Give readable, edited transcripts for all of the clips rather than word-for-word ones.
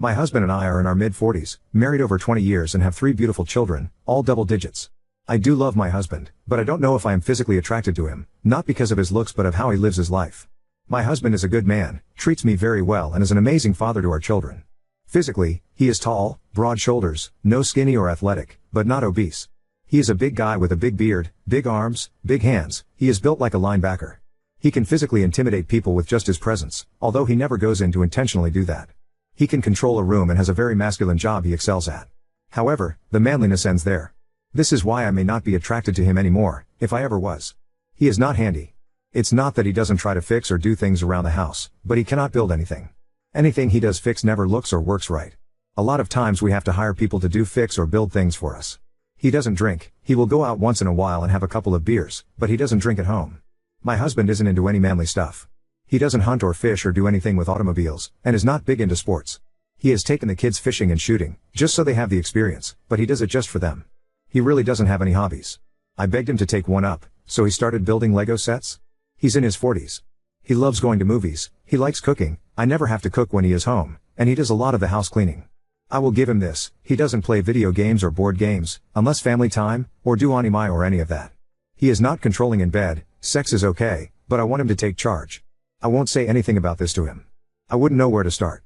My husband and I are in our mid-40s, married over 20 years and have 3 beautiful children, all double digits. I do love my husband, but I don't know if I am physically attracted to him, not because of his looks but of how he lives his life. My husband is a good man, treats me very well and is an amazing father to our children. Physically, he is tall, broad shoulders, no skinny or athletic, but not obese. He is a big guy with a big beard, big arms, big hands, he is built like a linebacker. He can physically intimidate people with just his presence, although he never goes in to intentionally do that. He can control a room and has a very masculine job he excels at. However, the manliness ends there. This is why I may not be attracted to him anymore, if I ever was. He is not handy. It's not that he doesn't try to fix or do things around the house, but he cannot build anything. Anything he does fix never looks or works right. A lot of times we have to hire people to do fix or build things for us. He doesn't drink, he will go out once in a while and have a couple of beers, but he doesn't drink at home. My husband isn't into any manly stuff. He doesn't hunt or fish or do anything with automobiles, and is not big into sports. He has taken the kids fishing and shooting, just so they have the experience, but he does it just for them. He really doesn't have any hobbies. I begged him to take one up, so he started building Lego sets. He's in his 40s. He loves going to movies, he likes cooking, I never have to cook when he is home, and he does a lot of the house cleaning. I will give him this, he doesn't play video games or board games, unless family time, or do anime or any of that. He is not controlling in bed, sex is okay, but I want him to take charge. I won't say anything about this to him. I wouldn't know where to start.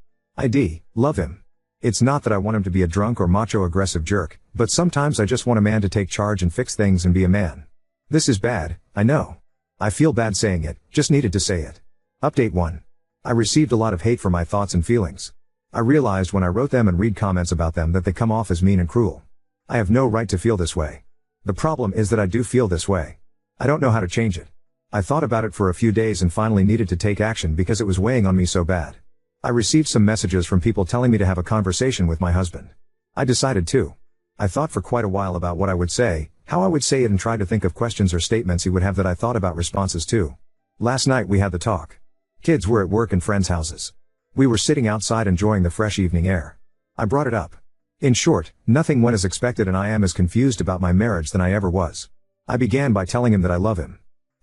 Love him. It's not that I want him to be a drunk or macho aggressive jerk, but sometimes I just want a man to take charge and fix things and be a man. This is bad, I know. I feel bad saying it, just needed to say it. Update 1. I received a lot of hate for my thoughts and feelings. I realized when I wrote them and read comments about them that they come off as mean and cruel. I have no right to feel this way. The problem is that I do feel this way. I don't know how to change it. I thought about it for a few days and finally needed to take action because it was weighing on me so bad. I received some messages from people telling me to have a conversation with my husband. I decided to. I thought for quite a while about what I would say, how I would say it, and tried to think of questions or statements he would have that I thought about responses to. Last night we had the talk. Kids were at work and friends' houses. We were sitting outside enjoying the fresh evening air. I brought it up. In short, nothing went as expected and I am as confused about my marriage than I ever was. I began by telling him that I love him.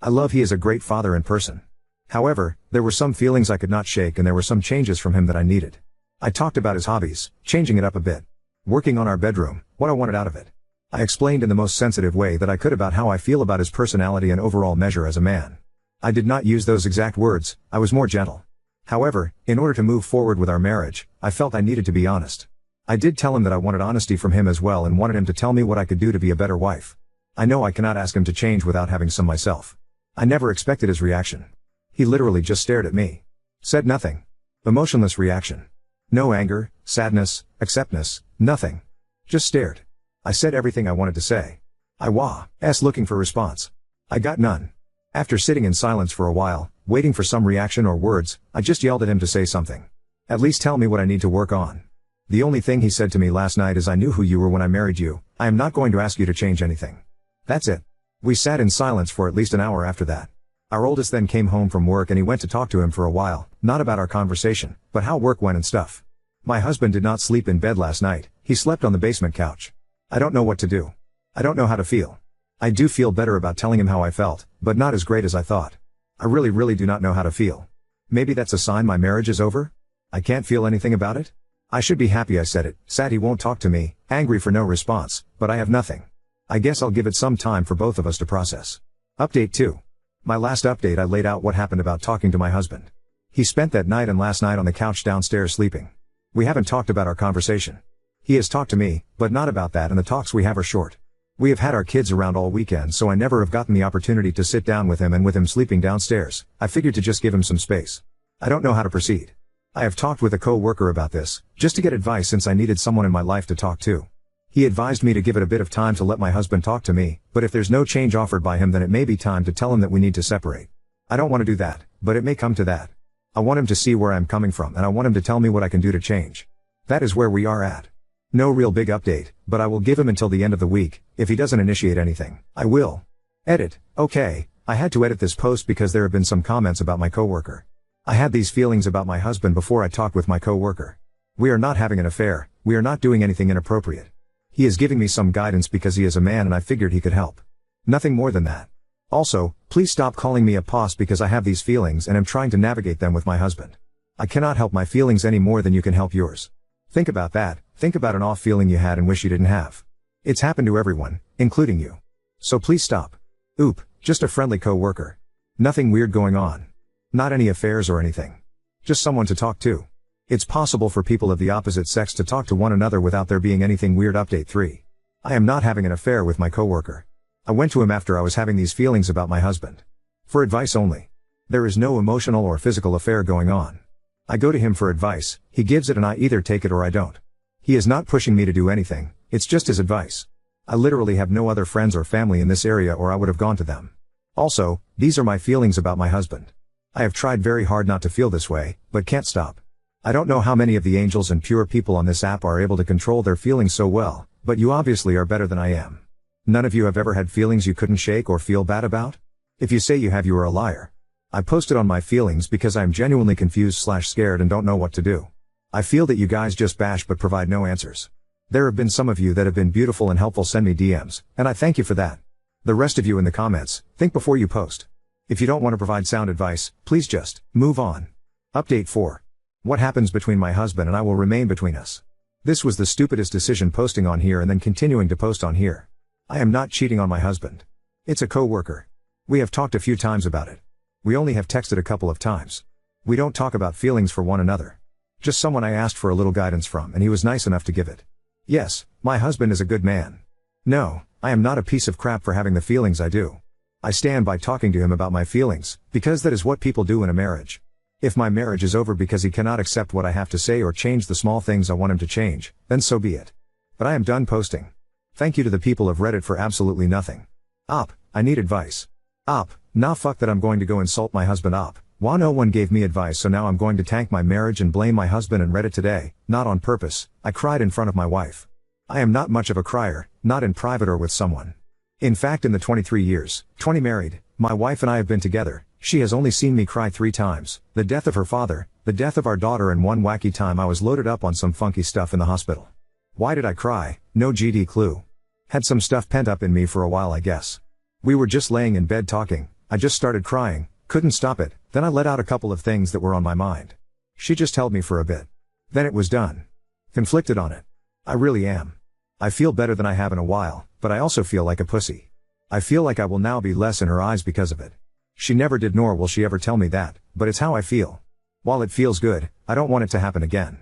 I love he is a great father in person. However, there were some feelings I could not shake and there were some changes from him that I needed. I talked about his hobbies, changing it up a bit. Working on our bedroom, what I wanted out of it. I explained in the most sensitive way that I could about how I feel about his personality and overall measure as a man. I did not use those exact words, I was more gentle. However, in order to move forward with our marriage, I felt I needed to be honest. I did tell him that I wanted honesty from him as well and wanted him to tell me what I could do to be a better wife. I know I cannot ask him to change without having some myself. I never expected his reaction. He literally just stared at me. Said nothing. Emotionless reaction. No anger, sadness, acceptance, nothing. Just stared. I said everything I wanted to say. I was looking for response. I got none. After sitting in silence for a while, waiting for some reaction or words, I just yelled at him to say something. At least tell me what I need to work on. The only thing he said to me last night is, I knew who you were when I married you, I am not going to ask you to change anything. That's it. We sat in silence for at least an hour after that. Our oldest then came home from work and he went to talk to him for a while, not about our conversation, but how work went and stuff. My husband did not sleep in bed last night, he slept on the basement couch. I don't know what to do. I don't know how to feel. I do feel better about telling him how I felt, but not as great as I thought. I really do not know how to feel. Maybe that's a sign my marriage is over? I can't feel anything about it? I should be happy I said it, sad he won't talk to me, angry for no response, but I have nothing. I guess I'll give it some time for both of us to process. Update 2. My last update I laid out what happened about talking to my husband. He spent that night and last night on the couch downstairs sleeping. We haven't talked about our conversation. He has talked to me, but not about that, and the talks we have are short. We have had our kids around all weekend, so I never have gotten the opportunity to sit down with him, and with him sleeping downstairs, I figured to just give him some space. I don't know how to proceed. I have talked with a co-worker about this, just to get advice since I needed someone in my life to talk to. He advised me to give it a bit of time to let my husband talk to me, but if there's no change offered by him then it may be time to tell him that we need to separate. I don't want to do that, but it may come to that. I want him to see where I'm coming from and I want him to tell me what I can do to change. That is where we are at. No real big update, but I will give him until the end of the week. If he doesn't initiate anything, I will. Edit. Okay, I had to edit this post because there have been some comments about my coworker. I had these feelings about my husband before I talked with my coworker. We are not having an affair, we are not doing anything inappropriate. He is giving me some guidance because he is a man and I figured he could help. Nothing more than that. Also, please stop calling me a poss because I have these feelings and am trying to navigate them with my husband. I cannot help my feelings any more than you can help yours. Think about that, think about an off feeling you had and wish you didn't have. It's happened to everyone, including you. So please stop. Oop, just a friendly co-worker. Nothing weird going on. Not any affairs or anything. Just someone to talk to. It's possible for people of the opposite sex to talk to one another without there being anything weird. Update 3. I am not having an affair with my coworker. I went to him after I was having these feelings about my husband. For advice only. There is no emotional or physical affair going on. I go to him for advice, he gives it and I either take it or I don't. He is not pushing me to do anything, it's just his advice. I literally have no other friends or family in this area or I would have gone to them. Also, these are my feelings about my husband. I have tried very hard not to feel this way, but can't stop. I don't know how many of the angels and pure people on this app are able to control their feelings so well, but you obviously are better than I am. None of you have ever had feelings you couldn't shake or feel bad about? If you say you have, you are a liar. I posted on my feelings because I am genuinely confused/scared and don't know what to do. I feel that you guys just bash but provide no answers. There have been some of you that have been beautiful and helpful, send me DMs, and I thank you for that. The rest of you in the comments, think before you post. If you don't want to provide sound advice, please just move on. Update 4. What happens between my husband and I will remain between us. This was the stupidest decision, posting on here and then continuing to post on here. I am not cheating on my husband. It's a co-worker. We have talked a few times about it. We only have texted a couple of times. We don't talk about feelings for one another. Just someone I asked for a little guidance from and he was nice enough to give it. Yes, my husband is a good man. No, I am not a piece of crap for having the feelings I do. I stand by talking to him about my feelings, because that is what people do in a marriage. If my marriage is over because he cannot accept what I have to say or change the small things I want him to change, then so be it. But I am done posting. Thank you to the people of Reddit for absolutely nothing. Op, I need advice. Op, nah, fuck that, I'm going to go insult my husband. Op, wah, no one gave me advice, so now I'm going to tank my marriage and blame my husband and Reddit today, not on purpose. I cried in front of my wife. I am not much of a crier, not in private or with someone. In fact, in the 23 years, 20 married, my wife and I have been together, she has only seen me cry 3 times, the death of her father, the death of our daughter, and one wacky time I was loaded up on some funky stuff in the hospital. Why did I cry? No GD clue. Had some stuff pent up in me for a while, I guess. We were just laying in bed talking, I just started crying, couldn't stop it, then I let out a couple of things that were on my mind. She just held me for a bit. Then it was done. Conflicted on it. I really am. I feel better than I have in a while, but I also feel like a pussy. I feel like I will now be less in her eyes because of it. She never did, nor will she ever tell me that, but it's how I feel. While it feels good, I don't want it to happen again.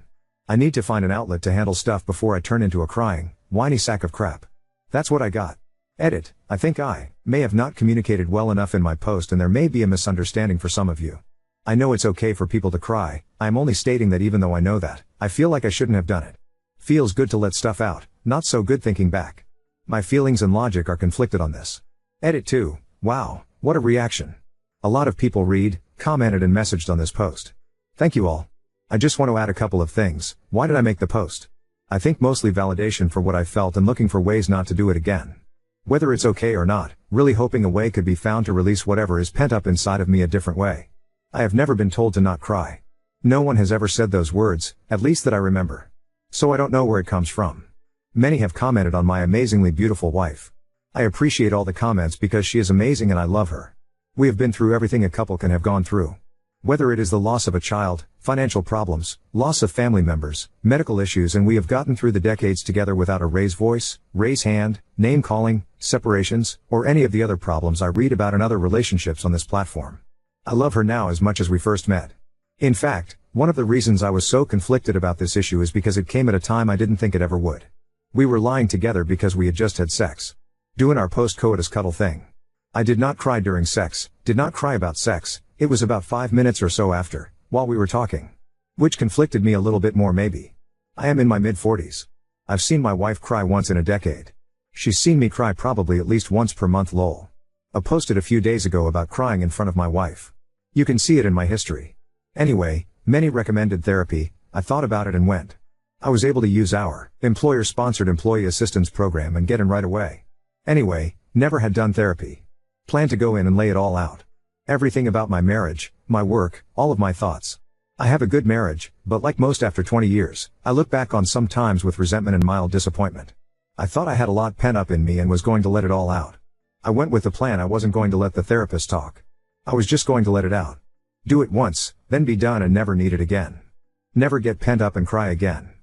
I need to find an outlet to handle stuff before I turn into a crying, whiny sack of crap. That's what I got. Edit, I think I may have not communicated well enough in my post and there may be a misunderstanding for some of you. I know it's okay for people to cry, I am only stating that even though I know that, I feel like I shouldn't have done it. Feels good to let stuff out, not so good thinking back. My feelings and logic are conflicted on this. Edit 2, wow, what a reaction. A lot of people read, commented and messaged on this post. Thank you all. I just want to add a couple of things. Why did I make the post? I think mostly validation for what I felt and looking for ways not to do it again. Whether it's okay or not, really hoping a way could be found to release whatever is pent up inside of me a different way. I have never been told to not cry. No one has ever said those words, at least that I remember. So I don't know where it comes from. Many have commented on my amazingly beautiful wife. I appreciate all the comments because she is amazing and I love her. We have been through everything a couple can have gone through. Whether it is the loss of a child, financial problems, loss of family members, medical issues, and we have gotten through the decades together without a raised voice, raise hand, name calling, separations, or any of the other problems I read about in other relationships on this platform. I love her now as much as we first met. In fact, one of the reasons I was so conflicted about this issue is because it came at a time I didn't think it ever would. We were lying together because we had just had sex. Doing our post-coitus cuddle thing. I did not cry during sex, did not cry about sex, it was about 5 minutes or so after, while we were talking. Which conflicted me a little bit more maybe. I am in my mid-40s. I've seen my wife cry once in a decade. She's seen me cry probably at least once per month lol. I posted a few days ago about crying in front of my wife. You can see it in my history. Anyway, many recommended therapy, I thought about it and went. I was able to use our employer-sponsored employee assistance program and get in right away. Anyway, never had done therapy. Plan to go in and lay it all out. Everything about my marriage, my work, all of my thoughts. I have a good marriage, but like most after 20 years, I look back on some times with resentment and mild disappointment. I thought I had a lot pent up in me and was going to let it all out. I went with the plan I wasn't going to let the therapist talk. I was just going to let it out. Do it once, then be done and never need it again. Never get pent up and cry again.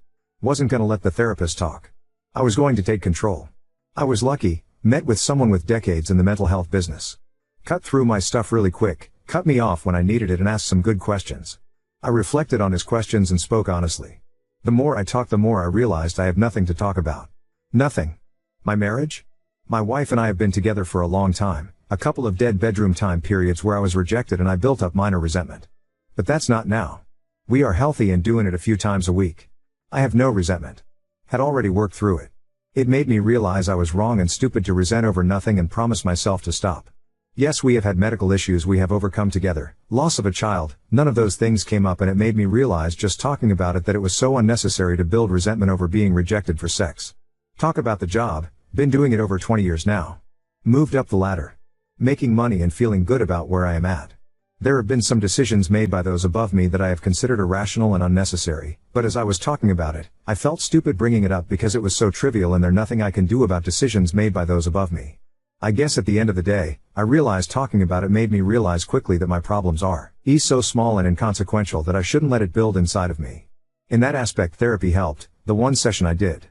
Wasn't gonna let the therapist talk. I was going to take control. I was lucky, met with someone with decades in the mental health business. Cut through my stuff really quick, cut me off when I needed it and asked some good questions. I reflected on his questions and spoke honestly. The more I talked, the more I realized I have nothing to talk about. Nothing. My marriage? My wife and I have been together for a long time, a couple of dead bedroom time periods where I was rejected and I built up minor resentment. But that's not now. We are healthy and doing it a few times a week. I have no resentment. Had already worked through it. It made me realize I was wrong and stupid to resent over nothing and promise myself to stop. Yes, we have had medical issues we have overcome together, loss of a child, none of those things came up and it made me realize just talking about it that it was so unnecessary to build resentment over being rejected for sex. Talk about the job, been doing it over 20 years now. Moved up the ladder. Making money and feeling good about where I am at. There have been some decisions made by those above me that I have considered irrational and unnecessary, but as I was talking about it, I felt stupid bringing it up because it was so trivial and there's nothing I can do about decisions made by those above me. I guess at the end of the day, I realized talking about it made me realize quickly that my problems are so small and inconsequential that I shouldn't let it build inside of me. In that aspect, therapy helped, the one session I did.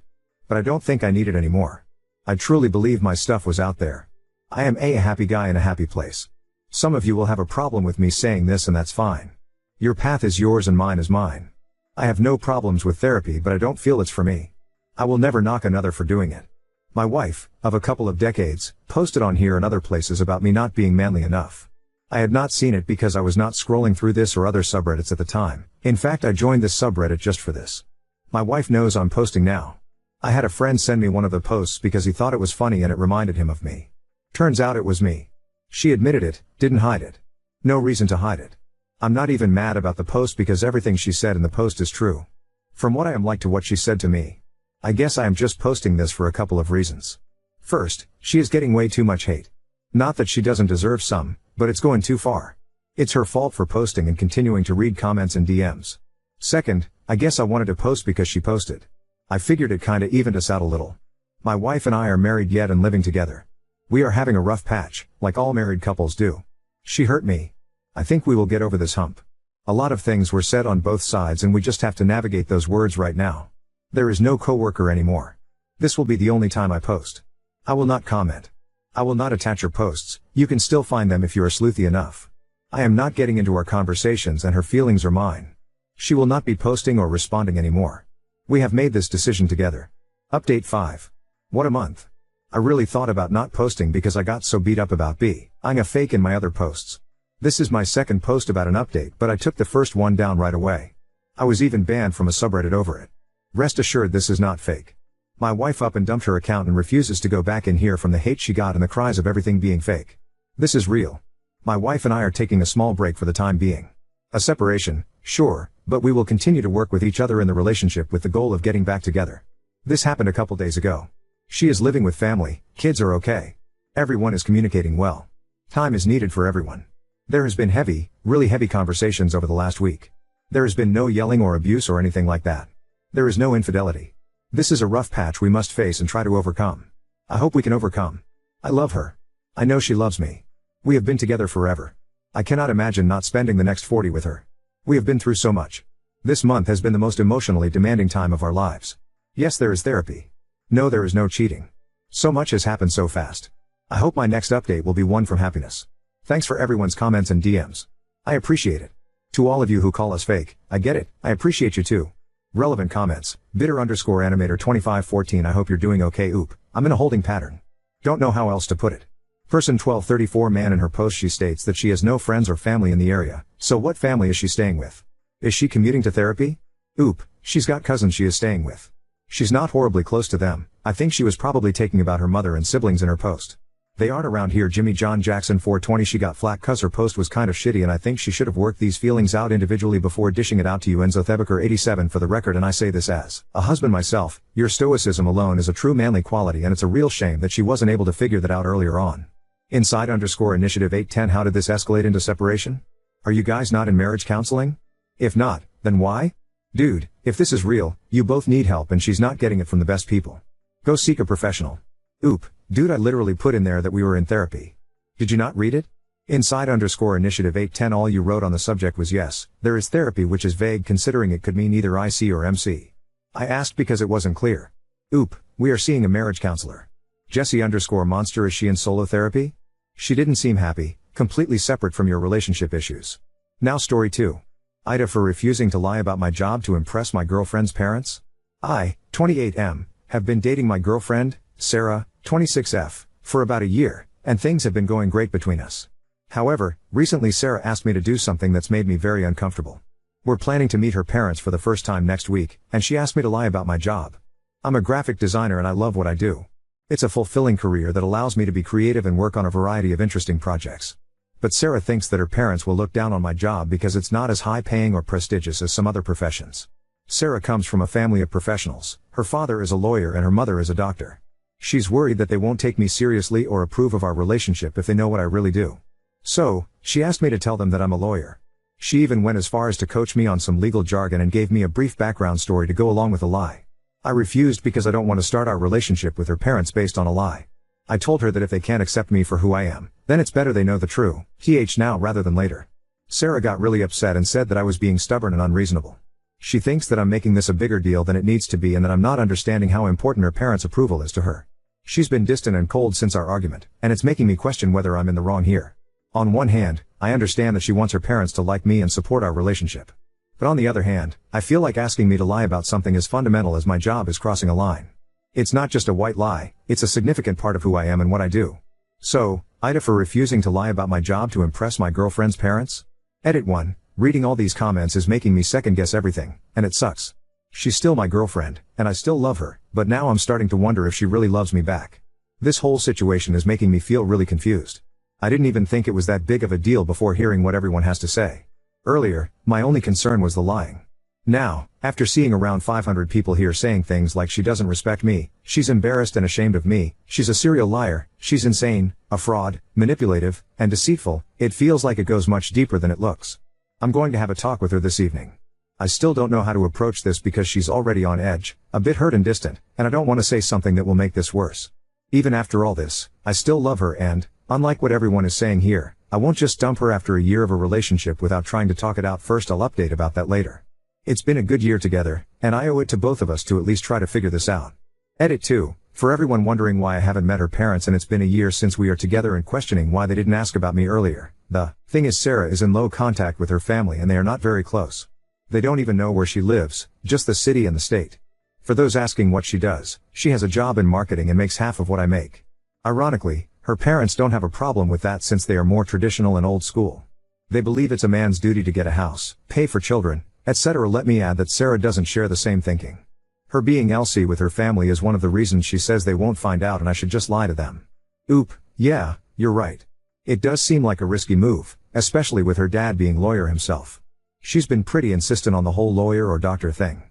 But I don't think I need it anymore. I truly believe my stuff was out there. I am a happy guy in a happy place. Some of you will have a problem with me saying this and that's fine. Your path is yours and mine is mine. I have no problems with therapy, but I don't feel it's for me. I will never knock another for doing it. My wife, of a couple of decades, posted on here and other places about me not being manly enough. I had not seen it because I was not scrolling through this or other subreddits at the time. In fact, I joined this subreddit just for this. My wife knows I'm posting now. I had a friend send me one of the posts because he thought it was funny and it reminded him of me. Turns out it was me. She admitted it, didn't hide it. No reason to hide it. I'm not even mad about the post because everything she said in the post is true. From what I am like to what she said to me. I guess I am just posting this for a couple of reasons. First, she is getting way too much hate. Not that she doesn't deserve some, but it's going too far. It's her fault for posting and continuing to read comments and DMs. Second, I guess I wanted to post because she posted. I figured it kinda evened us out a little. My wife and I are married yet and living together. We are having a rough patch, like all married couples do. She hurt me. I think we will get over this hump. A lot of things were said on both sides and we just have to navigate those words right now. There is no coworker anymore. This will be the only time I post. I will not comment. I will not attach her posts, you can still find them if you are sleuthy enough. I am not getting into our conversations and her feelings are mine. She will not be posting or responding anymore. We have made this decision together. Update 5. What a month. I really thought about not posting because I got so beat up about being a fake in my other posts. This is my second post about an update, but I took the first one down right away. I was even banned from a subreddit over it. Rest assured this is not fake. My wife up and dumped her account and refuses to go back in here from the hate she got and the cries of everything being fake. This is real. My wife and I are taking a small break for the time being. A separation, sure, but we will continue to work with each other in the relationship with the goal of getting back together. This happened a couple days ago. She is living with family, kids are okay. Everyone is communicating well. Time is needed for everyone. There has been really heavy conversations over the last week. There has been no yelling or abuse or anything like that. There is no infidelity. This is a rough patch we must face and try to overcome. I hope we can overcome. I love her. I know she loves me. We have been together forever. I cannot imagine not spending the next 40 with her. We have been through so much. This month has been the most emotionally demanding time of our lives. Yes, there is therapy. No, there is no cheating. So much has happened so fast. I hope my next update will be one from happiness. Thanks for everyone's comments and DMs. I appreciate it. To all of you who call us fake, I get it, I appreciate you too. Relevant comments, bitter_animator 2514 I hope you're doing okay. Oop, I'm in a holding pattern. Don't know how else to put it. Person 1234 man in her post she states that she has no friends or family in the area, so what family is she staying with? Is she commuting to therapy? Oop, she's got cousins she is staying with. She's not horribly close to them, I think she was probably taking about her mother and siblings in her post. They aren't around here. Jimmy John Jackson 420 she got flack cause her post was kind of shitty and I think she should have worked these feelings out individually before dishing it out to you. Enzo Thebaker 87 for the record, and I say this as a husband myself, your stoicism alone is a true manly quality and it's a real shame that she wasn't able to figure that out earlier on. Inside_initiative 810 how did this escalate into separation? Are you guys not in marriage counseling? If not, then why? Dude, if this is real, you both need help and she's not getting it from the best people. Go seek a professional. Oop, dude, I literally put in there that we were in therapy. Did you not read it? Inside_initiative 810 all you wrote on the subject was yes, there is therapy, which is vague considering it could mean either IC or MC. I asked because it wasn't clear. Oop, we are seeing a marriage counselor. Jessie_monster, is she in solo therapy? She didn't seem happy, completely separate from your relationship issues. Now story 2. Ida, for refusing to lie about my job to impress my girlfriend's parents. I, 28M, have been dating my girlfriend, Sarah, 26F, for about a year, and things have been going great between us. However, recently Sarah asked me to do something that's made me very uncomfortable. We're planning to meet her parents for the first time next week, and she asked me to lie about my job. I'm a graphic designer and I love what I do. It's a fulfilling career that allows me to be creative and work on a variety of interesting projects. But Sarah thinks that her parents will look down on my job because it's not as high paying or prestigious as some other professions. Sarah comes from a family of professionals. Her father is a lawyer and her mother is a doctor. She's worried that they won't take me seriously or approve of our relationship if they know what I really do. So, she asked me to tell them that I'm a lawyer. She even went as far as to coach me on some legal jargon and gave me a brief background story to go along with the lie. I refused because I don't want to start our relationship with her parents based on a lie. I told her that if they can't accept me for who I am, then it's better they know the true th now rather than later. Sarah got really upset and said that I was being stubborn and unreasonable. She thinks that I'm making this a bigger deal than it needs to be and that I'm not understanding how important her parents' approval is to her. She's been distant and cold since our argument, and it's making me question whether I'm in the wrong here. On one hand, I understand that she wants her parents to like me and support our relationship. But on the other hand, I feel like asking me to lie about something as fundamental as my job is crossing a line. It's not just a white lie, it's a significant part of who I am and what I do. So, Ida, for refusing to lie about my job to impress my girlfriend's parents? Edit 1. Reading all these comments is making me second guess everything, and it sucks. She's still my girlfriend, and I still love her, but now I'm starting to wonder if she really loves me back. This whole situation is making me feel really confused. I didn't even think it was that big of a deal before hearing what everyone has to say. Earlier, my only concern was the lying. Now, after seeing around 500 people here saying things like she doesn't respect me, she's embarrassed and ashamed of me, she's a serial liar, she's insane, a fraud, manipulative, and deceitful, it feels like it goes much deeper than it looks. I'm going to have a talk with her this evening. I still don't know how to approach this because she's already on edge, a bit hurt and distant, and I don't want to say something that will make this worse. Even after all this, I still love her and, unlike what everyone is saying here, I won't just dump her after a year of a relationship without trying to talk it out first. I'll update about that later. It's been a good year together, and I owe it to both of us to at least try to figure this out. Edit 2. For everyone wondering why I haven't met her parents and it's been a year since we are together and questioning why they didn't ask about me earlier, the thing is Sarah is in low contact with her family and they are not very close. They don't even know where she lives, just the city and the state. For those asking what she does, she has a job in marketing and makes half of what I make. Ironically, her parents don't have a problem with that since they are more traditional and old school. They believe it's a man's duty to get a house, pay for children, etc. Let me add that Sarah doesn't share the same thinking. Her being LC with her family is one of the reasons she says they won't find out and I should just lie to them. Oop, yeah, you're right. It does seem like a risky move, especially with her dad being lawyer himself. She's been pretty insistent on the whole lawyer or doctor thing.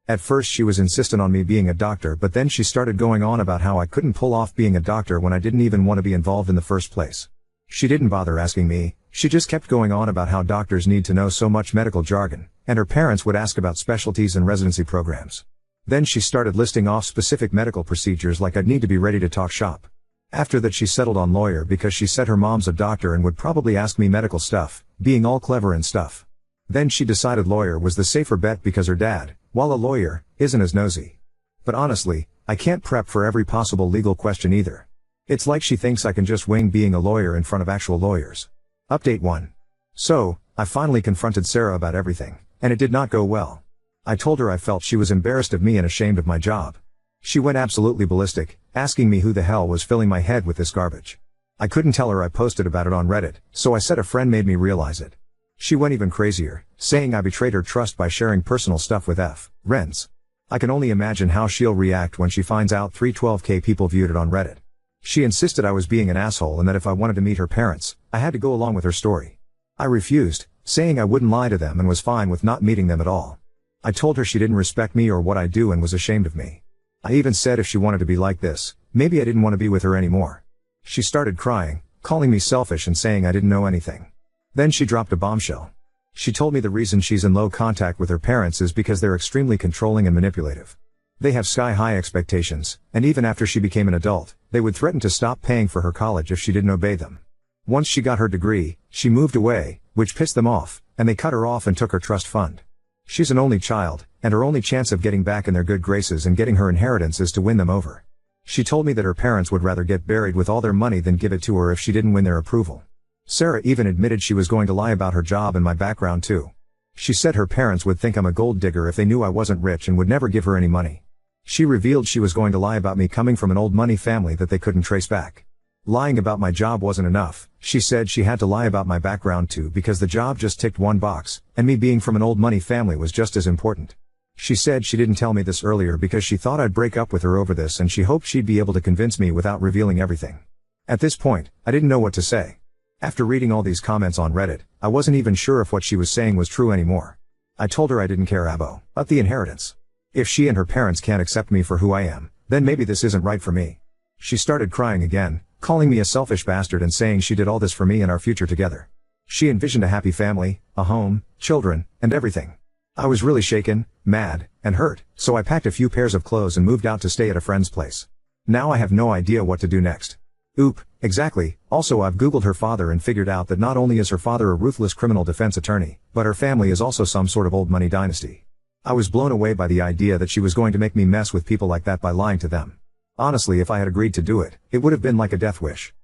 At first she was insistent on me being a doctor, but then she started going on about how I couldn't pull off being a doctor when I didn't even want to be involved in the first place. She didn't bother asking me, she just kept going on about how doctors need to know so much medical jargon, and her parents would ask about specialties and residency programs. Then she started listing off specific medical procedures like I'd need to be ready to talk shop. After that she settled on lawyer because she said her mom's a doctor and would probably ask me medical stuff, being all clever and stuff. Then she decided lawyer was the safer bet because her dad, while a lawyer, isn't as nosy. But honestly, I can't prep for every possible legal question either. It's like she thinks I can just wing being a lawyer in front of actual lawyers. Update 1. So, I finally confronted Sarah about everything, and it did not go well. I told her I felt she was embarrassed of me and ashamed of my job. She went absolutely ballistic, asking me who the hell was filling my head with this garbage. I couldn't tell her I posted about it on Reddit, so I said a friend made me realize it. She went even crazier, saying I betrayed her trust by sharing personal stuff with friends. I can only imagine how she'll react when she finds out 312k people viewed it on Reddit. She insisted I was being an asshole and that if I wanted to meet her parents, I had to go along with her story. I refused, saying I wouldn't lie to them and was fine with not meeting them at all. I told her she didn't respect me or what I do and was ashamed of me. I even said if she wanted to be like this, maybe I didn't want to be with her anymore. She started crying, calling me selfish and saying I didn't know anything. Then she dropped a bombshell. She told me the reason she's in low contact with her parents is because they're extremely controlling and manipulative. They have sky-high expectations, and even after she became an adult, they would threaten to stop paying for her college if she didn't obey them. Once she got her degree, she moved away, which pissed them off, and they cut her off and took her trust fund. She's an only child, and her only chance of getting back in their good graces and getting her inheritance is to win them over. She told me that her parents would rather get buried with all their money than give it to her if she didn't win their approval. Sarah even admitted she was going to lie about her job and my background too. She said her parents would think I'm a gold digger if they knew I wasn't rich and would never give her any money. She revealed she was going to lie about me coming from an old money family that they couldn't trace back. Lying about my job wasn't enough. She said she had to lie about my background too because the job just ticked one box, and me being from an old money family was just as important. She said she didn't tell me this earlier because she thought I'd break up with her over this and she hoped she'd be able to convince me without revealing everything. At this point, I didn't know what to say. After reading all these comments on Reddit, I wasn't even sure if what she was saying was true anymore. I told her I didn't care about the inheritance. If she and her parents can't accept me for who I am, then maybe this isn't right for me. She started crying again, calling me a selfish bastard and saying she did all this for me and our future together. She envisioned a happy family, a home, children, and everything. I was really shaken, mad, and hurt, so I packed a few pairs of clothes and moved out to stay at a friend's place. Now I have no idea what to do next. Exactly. Also, I've Googled her father and figured out that not only is her father a ruthless criminal defense attorney, but her family is also some sort of old money dynasty. I was blown away by the idea that she was going to make me mess with people like that by lying to them. Honestly, if I had agreed to do it, it would have been like a death wish.